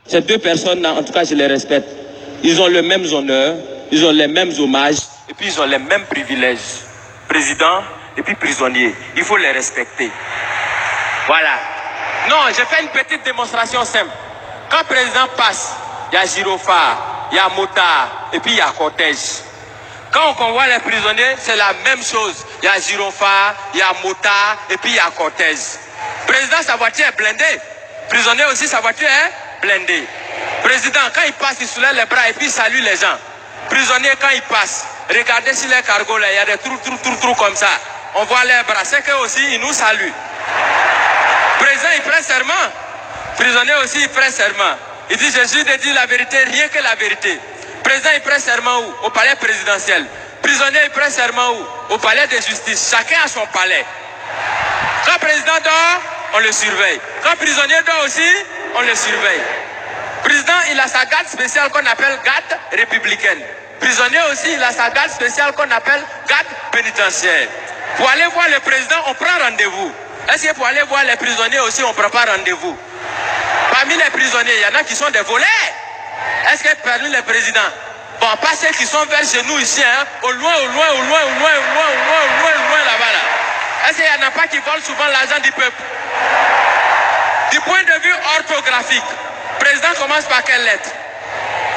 Ces deux personnes, en tout cas, je les respecte. Ils ont les mêmes honneurs, ils ont les mêmes hommages, et puis ils ont les mêmes privilèges. Président et puis prisonnier. Il faut les respecter. Voilà. Non, j'ai fait une petite démonstration simple. Quand le président passe, il y a gyrophare, il y a motard, et puis il y a cortège. Quand on convoie les prisonniers, c'est la même chose. Il y a gyrophare, il y a motard, et puis il y a cortège. Président, sa voiture est blindée. Prisonnier aussi, sa voiture est blindée. Président, quand il passe, il soulève les bras et puis il salue les gens. Prisonnier, quand il passe, regardez sur les cargos, là, il y a des trous comme ça. On voit les bras. C'est qu'eux aussi, ils nous saluent. Président, il prend serment. Prisonnier aussi, il prend serment. Il dit, je jure de dire la vérité, rien que la vérité. Président, il prend serment où? Au palais présidentiel. Prisonnier, il prend serment où? Au palais de justice. Chacun a son palais. Quand le président dort, on le surveille. Quand le prisonnier dort aussi, on le surveille. Président, il a sa garde spéciale qu'on appelle garde républicaine. Prisonnier aussi, il a sa garde spéciale qu'on appelle garde pénitentiaire. Pour aller voir le président, on prend rendez-vous. Est-ce que pour aller voir les prisonniers aussi, on ne prend pas rendez-vous? Parmi les prisonniers, il y en a qui sont des voleurs. Est-ce que parmi les présidents, bon, pas ceux qui sont vers chez nous ici, hein, au loin là-bas, là. Est-ce qu'il n'y en a pas qui volent souvent l'argent du peuple? Du point de vue orthographique, président commence par quelle lettre?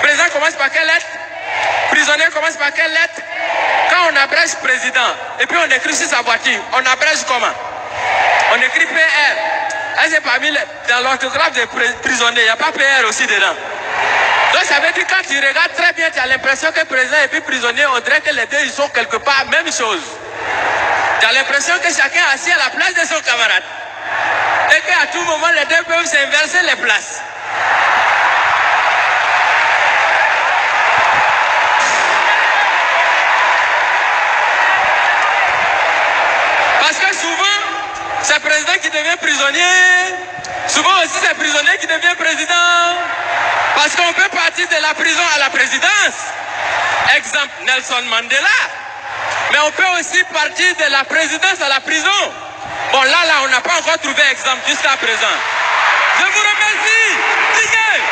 Président commence par quelle lettre? Prisonnier commence par quelle lettre? Quand on abrège président, et puis on écrit sur sa voiture, on abrège comment? On écrit PR. Est-ce que dans l'orthographe des prisonniers, il n'y a pas PR aussi dedans? Donc ça veut dire quand tu regardes très bien, tu as l'impression que président et puis prisonnier, on dirait que les deux, ils sont quelque part même chose. Tu as l'impression que chacun est assis à la place de son camarade. Et qu'à tout moment, les deux peuvent s'inverser les places. Parce que souvent, c'est le président qui devient prisonnier. Souvent aussi, c'est le prisonnier qui devient président. Parce qu'on peut partir de la prison à la présidence. Exemple, Nelson Mandela. Mais on peut aussi partir de la présidence à la prison. Bon, là, on n'a pas encore trouvé exemple jusqu'à présent. Je vous remercie. Tigé.